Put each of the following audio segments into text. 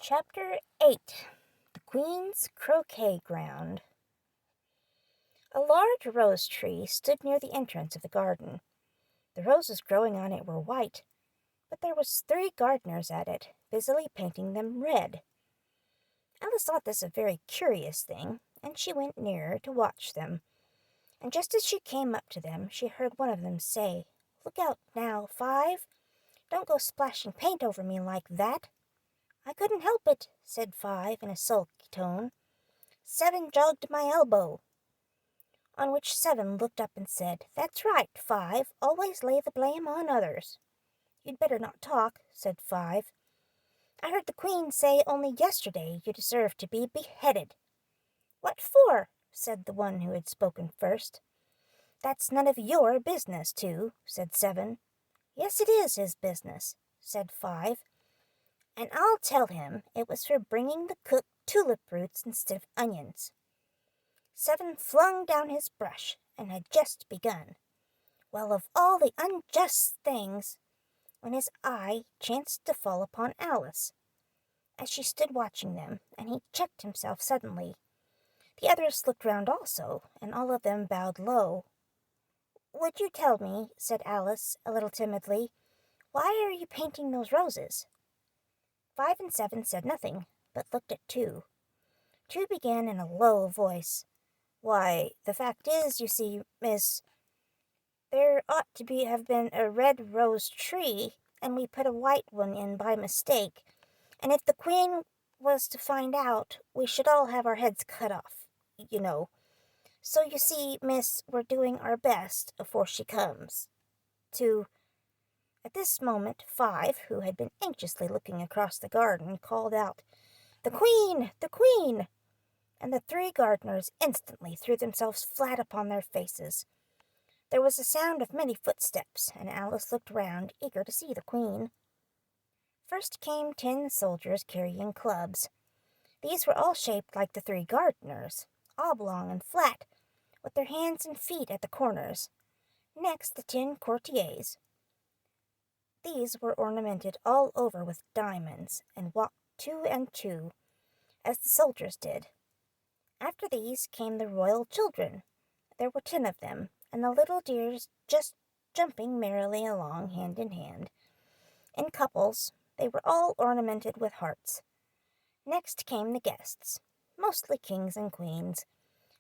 Chapter 8. The Queen's Croquet Ground. A large rose tree stood near the entrance of the garden. The roses growing on it were white, but there was 3 gardeners at it, busily painting them red. Alice thought this a very curious thing, and she went nearer to watch them. And just as she came up to them, she heard one of them say, "Look out now, 5. Don't go splashing paint over me like that." "I couldn't help it," said 5 in a sulky tone. 7 jogged my elbow." On which 7 looked up and said, "That's right, 5. Always lay the blame on others." "You'd better not talk," said 5. "I heard the Queen say only yesterday you deserved to be beheaded." "What for?" said the one who had spoken first. "That's none of your business, 2, said 7. "Yes, it is his business," said 5. "And I'll tell him it was for bringing the cook tulip roots instead of onions." 7 flung down his brush and had just begun. Well, of all the unjust things, when his eye chanced to fall upon Alice, as she stood watching them, and he checked himself suddenly. The others looked round also, and all of them bowed low. "Would you tell me," said Alice, a little timidly, "why are you painting those roses?" 5 and 7 said nothing, but looked at 2. 2 began in a low voice. "Why, the fact is, you see, miss, there ought to have been a red rose tree, and we put a white one in by mistake, and if the Queen was to find out, we should all have our heads cut off, you know. So you see, miss, we're doing our best afore she comes." To At this moment 5, who had been anxiously looking across the garden, called out, "The Queen! The Queen!" And the 3 gardeners instantly threw themselves flat upon their faces. There was a sound of many footsteps, and Alice looked round, eager to see the Queen. First came 10 soldiers carrying clubs. These were all shaped like the 3 gardeners, oblong and flat, with their hands and feet at the corners. Next the 10 courtiers. These were ornamented all over with diamonds, and walked 2 and 2, as the soldiers did. After these came the royal children. There were 10 of them, and the little dears just jumping merrily along hand in hand. In couples, they were all ornamented with hearts. Next came the guests, mostly kings and queens,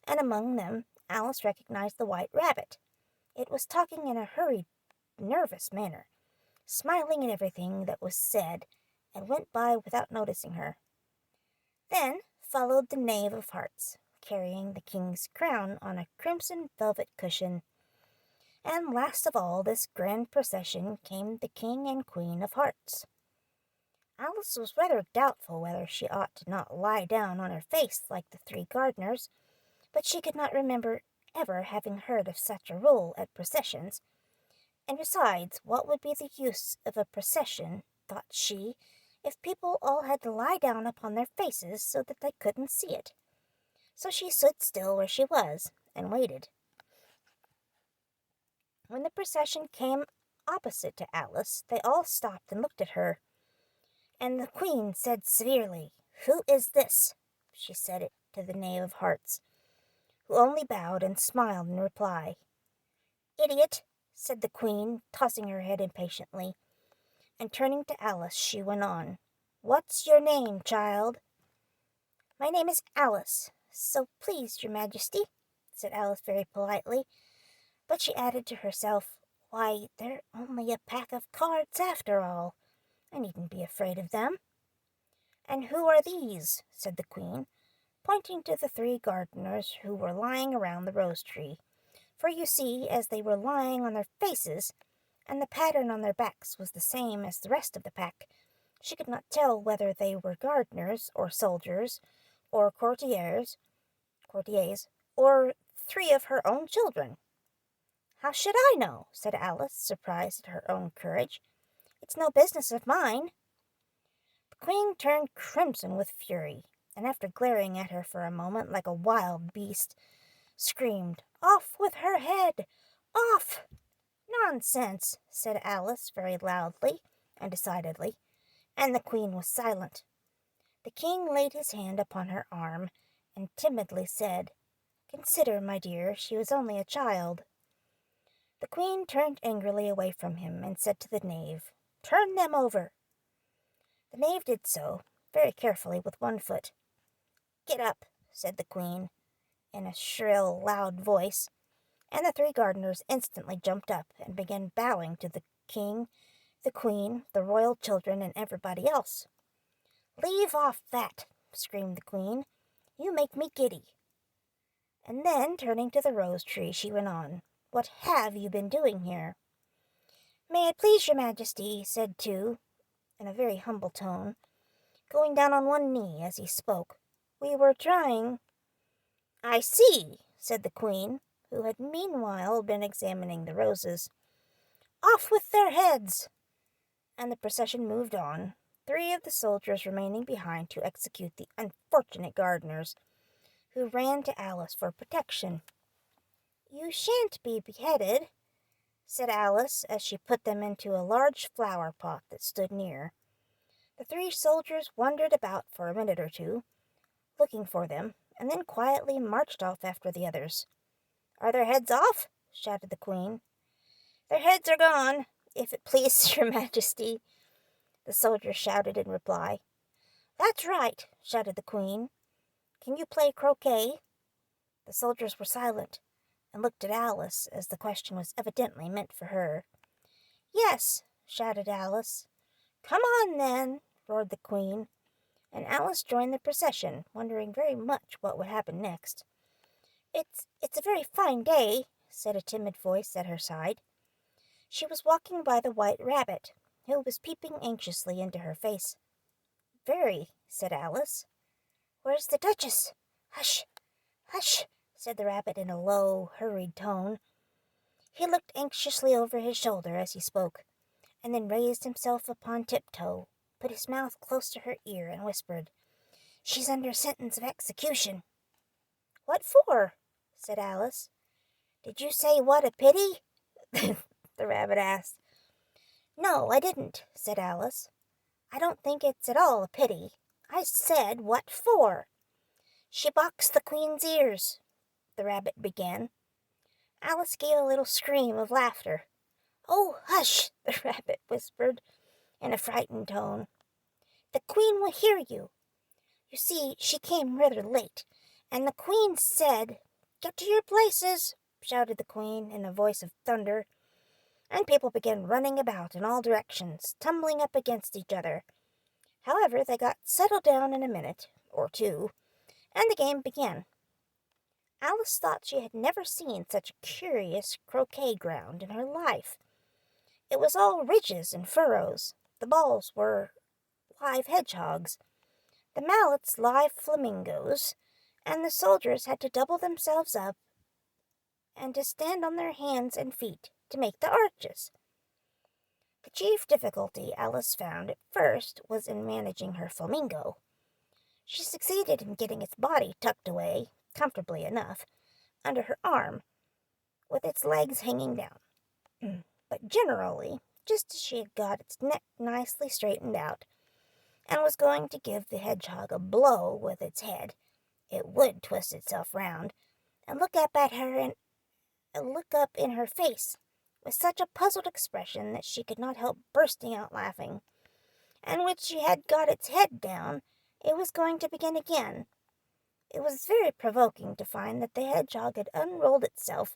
and among them Alice recognized the White Rabbit. It was talking in a hurried, nervous manner, smiling at everything that was said, and went by without noticing her. Then followed the Knave of Hearts, carrying the king's crown on a crimson velvet cushion. And last of all this grand procession came the King and Queen of Hearts. Alice was rather doubtful whether she ought to not lie down on her face like the 3 gardeners, but she could not remember ever having heard of such a rule at processions. And besides, what would be the use of a procession, thought she, if people all had to lie down upon their faces so that they couldn't see it? So she stood still where she was, and waited. When the procession came opposite to Alice, they all stopped and looked at her. And the Queen said severely, "Who is this?" She said it to the Knave of Hearts, who only bowed and smiled in reply. "Idiot!" said the Queen, tossing her head impatiently, and turning to Alice, she went on, "What's your name, child?" "My name is Alice, so please, your Majesty," said Alice very politely, but she added to herself, "Why, they're only a pack of cards after all. I needn't be afraid of them." "And who are these?" said the Queen, pointing to the 3 gardeners who were lying around the rose tree. For you see, as they were lying on their faces, and the pattern on their backs was the same as the rest of the pack, she could not tell whether they were gardeners, or soldiers, or courtiers, or 3 of her own children. "How should I know?" said Alice, surprised at her own courage. "It's no business of mine." The Queen turned crimson with fury, and after glaring at her for a moment like a wild beast, screamed, "Off with her head! Off!" "Nonsense!" said Alice very loudly and decidedly, and the Queen was silent. The king laid his hand upon her arm and timidly said, "Consider, my dear, she was only a child." The queen turned angrily away from him and said to the knave, "Turn them over." The knave did so, very carefully with one foot. "Get up," said the queen, in a shrill, loud voice, and the three gardeners instantly jumped up and began bowing to the king, the queen, the royal children, and everybody else. "Leave off that," screamed the queen. "You make me giddy." And then, turning to the rose tree, she went on, "What have you been doing here?" "May it please your majesty," said Two, in a very humble tone, going down on one knee as he spoke, "we were trying—" "I see," said the queen, who had meanwhile been examining the roses. "Off with their heads!" And the procession moved on, three of the soldiers remaining behind to execute the unfortunate gardeners, who ran to Alice for protection. "You shan't be beheaded," said Alice as she put them into a large flower pot that stood near. The three soldiers wandered about for a minute or two, looking for them, and then quietly marched off after the others. "Are their heads off?" shouted the queen. "Their heads are gone, if it please your majesty," the soldiers shouted in reply. "That's right," shouted the queen. "Can you play croquet?" The soldiers were silent, and looked at Alice, as the question was evidently meant for her. "Yes," shouted Alice. "Come on, then," roared the queen, and Alice joined the procession, wondering very much what would happen next. It's a very fine day," said a timid voice at her side. She was walking by the white rabbit, who was peeping anxiously into her face. "Very," said Alice. "Where's the Duchess?" "Hush, hush," said the rabbit in a low, hurried tone. He looked anxiously over his shoulder as he spoke, and then raised himself upon tiptoe, put his mouth close to her ear, and whispered, "She's under sentence of execution." "What for?" said Alice. "Did you say what a pity?" the rabbit asked. "No, I didn't," said Alice. "I don't think it's at all a pity. I said what for." "She boxed the queen's ears," the rabbit began. Alice gave a little scream of laughter. "Oh, hush," the rabbit whispered in a frightened tone. "The queen will hear you. You see, she came rather late, and the queen said—" "Get to your places," shouted the queen in a voice of thunder, and people began running about in all directions, tumbling up against each other. However, they got settled down in a minute or two, and the game began. Alice thought she had never seen such a curious croquet ground in her life. It was all ridges and furrows. The balls were live hedgehogs, the mallets live flamingos, and the soldiers had to double themselves up and to stand on their hands and feet to make the arches. The chief difficulty Alice found at first was in managing her flamingo. She succeeded in getting its body tucked away, comfortably enough, under her arm, with its legs hanging down. But generally, just as she had got its neck nicely straightened out, and was going to give the hedgehog a blow with its head, it would twist itself round and look up in her face with such a puzzled expression that she could not help bursting out laughing. And when she had got its head down, it was going to begin again. It was very provoking to find that the hedgehog had unrolled itself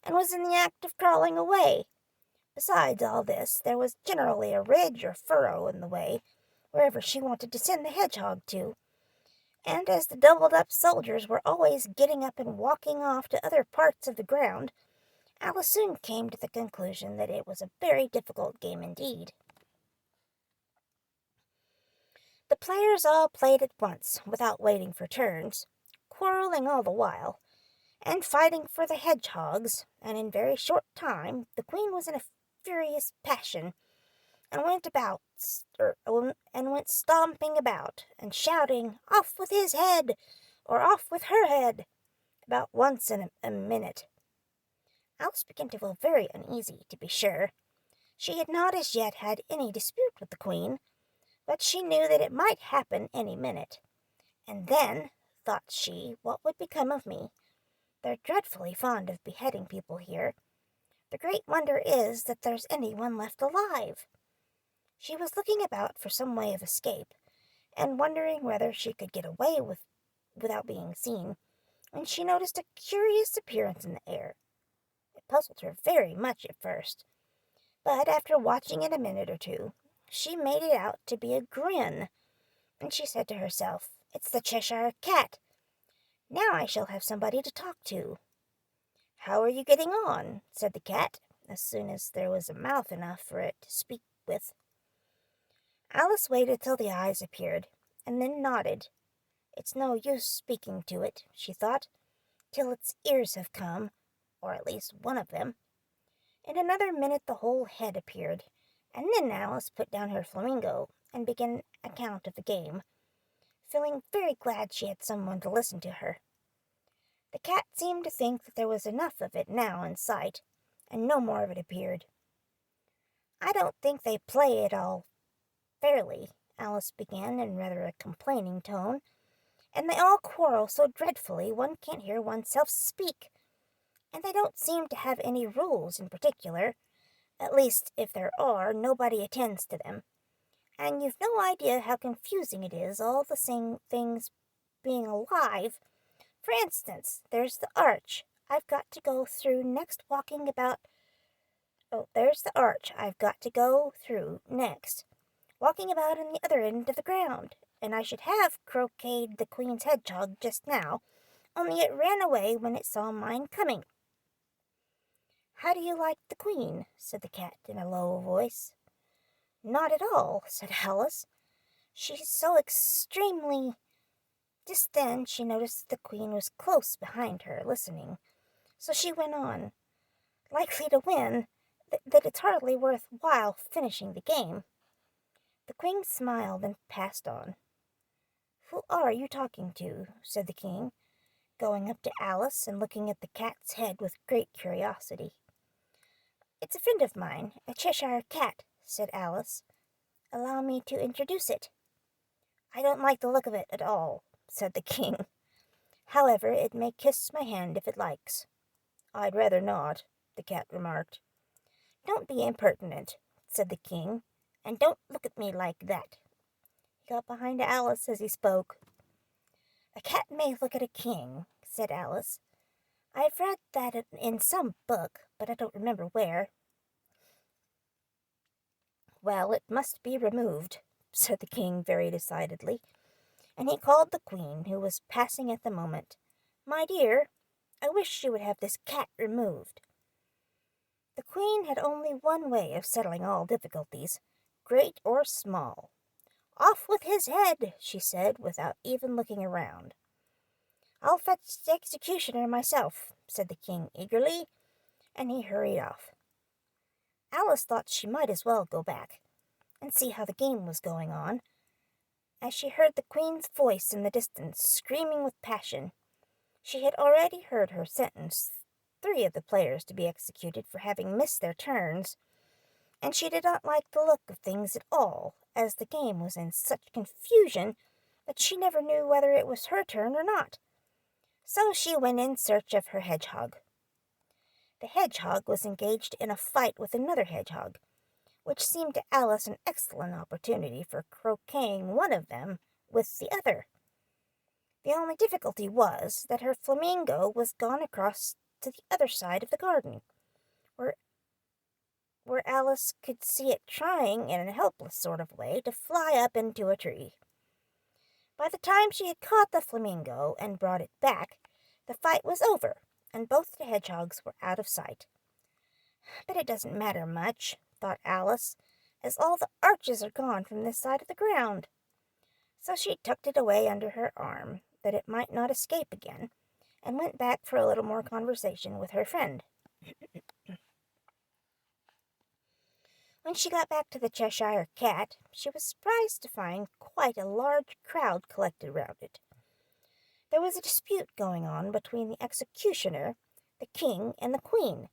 and was in the act of crawling away. Besides all this, there was generally a ridge or furrow in the way, wherever she wanted to send the hedgehog to. And as the doubled-up soldiers were always getting up and walking off to other parts of the ground, Alice soon came to the conclusion that it was a very difficult game indeed. The players all played at once, without waiting for turns, quarreling all the while, and fighting for the hedgehogs, and in very short time the queen was in a furious passion, and went stomping about, and shouting, "Off with his head!" or "Off with her head!" about once in a minute. Alice began to feel very uneasy, to be sure. She had not as yet had any dispute with the queen, But she knew that it might happen any minute. And then, thought she, what would become of me? They're dreadfully fond of beheading people here. The great wonder is that there's anyone left alive. She was looking about for some way of escape, and wondering whether she could get away without being seen, when she noticed a curious appearance in the air. It puzzled her very much at first, but after watching it a minute or two, she made it out to be a grin, and she said to herself, "It's the Cheshire Cat. Now I shall have somebody to talk to." "How are you getting on?" said the cat, as soon as there was a mouth enough for it to speak with. Alice waited till the eyes appeared, and then nodded. "It's no use speaking to it," she thought, "till its ears have come, or at least one of them." In another minute the whole head appeared, and then Alice put down her flamingo and began an account of the game, feeling very glad she had someone to listen to her. The cat seemed to think that there was enough of it now in sight, and no more of it appeared. "I don't think they play it all fairly," Alice began in rather a complaining tone, "and they all quarrel so dreadfully one can't hear oneself speak. And they don't seem to have any rules in particular. At least, if there are, nobody attends to them. And you've no idea how confusing it is, all the same things being alive. For instance, there's the arch I've got to go through next walking about... Oh, there's the arch I've got to go through next, walking about in the other end of the ground, and I should have croqueted the Queen's hedgehog just now, only it ran away when it saw mine coming." "How do you like the Queen?" said the cat in a low voice. "Not at all," said Alice. "She's so extremely—" Just then she noticed that the Queen was close behind her, listening, so she went on, "Likely to win, that it's hardly worth while finishing the game." The Queen smiled and passed on. "Who are you talking to?" said the King, going up to Alice and looking at the cat's head with great curiosity. "It's a friend of mine, a Cheshire cat," said Alice. "Allow me to introduce it." "I don't like the look of it at all," said the King. "However, it may kiss my hand if it likes." "I'd rather not," the cat remarked. "Don't be impertinent," said the King, "and don't look at me like that." He got behind Alice as he spoke. "A cat may look at a king," said Alice. "I've read that in some book, but I don't remember where." "Well, it must be removed," said the King very decidedly, and he called the Queen, who was passing at the moment. "My dear, I wish you would have this cat removed." The Queen had only one way of settling all difficulties, great or small. "Off with his head," she said, without even looking around. "I'll fetch the executioner myself," said the King eagerly, and he hurried off. Alice thought she might as well go back and see how the game was going on, as she heard the Queen's voice in the distance, screaming with passion. She had already heard her sentence 3 of the players to be executed for having missed their turns, and she did not like the look of things at all, as the game was in such confusion that she never knew whether it was her turn or not. So she went in search of her hedgehog. The hedgehog was engaged in a fight with another hedgehog, which seemed to Alice an excellent opportunity for croqueting one of them with the other. The only difficulty was that her flamingo was gone across to the other side of the garden, where Alice could see it trying in a helpless sort of way to fly up into a tree. By the time she had caught the flamingo and brought it back, the fight was over, and both the hedgehogs were out of sight. "But it doesn't matter much," thought Alice, "as all the arches are gone from this side of the ground." So she tucked it away under her arm, that it might not escape again, and went back for a little more conversation with her friend. When she got back to the Cheshire Cat, she was surprised to find quite a large crowd collected round it. There was a dispute going on between the executioner, the King, and the Queen,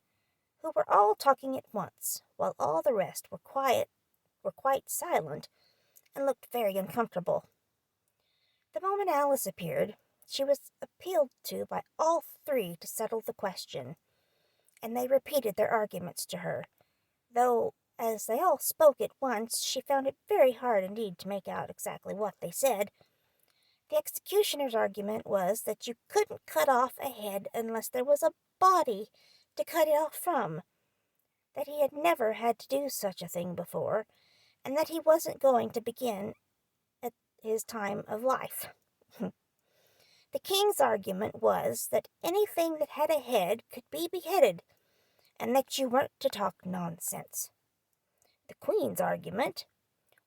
who were all talking at once, while all the rest were quite silent, and looked very uncomfortable. The moment Alice appeared, she was appealed to by all three to settle the question, and they repeated their arguments to her, though, as they all spoke at once, she found it very hard indeed to make out exactly what they said. The executioner's argument was that you couldn't cut off a head unless there was a body to cut it off from, that he had never had to do such a thing before, and that he wasn't going to begin at his time of life. The king's argument was that anything that had a head could be beheaded, and that you weren't to talk nonsense. The queen's argument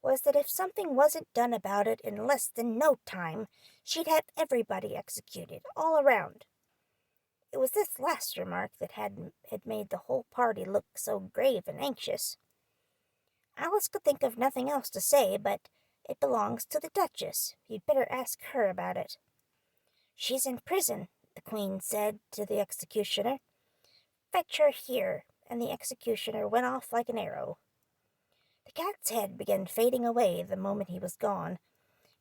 was that if something wasn't done about it in less than no time, she'd have everybody executed, all around. It was this last remark that had made the whole party look so grave and anxious. Alice could think of nothing else to say, but it belongs to the Duchess. You'd better ask her about it. She's in prison, the queen said to the executioner. Fetch her here, and the executioner went off like an arrow. The cat's head began fading away the moment he was gone,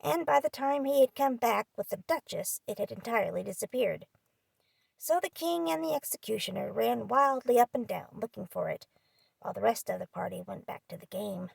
and by the time he had come back with the Duchess, it had entirely disappeared. So the king and the executioner ran wildly up and down, looking for it, while the rest of the party went back to the game.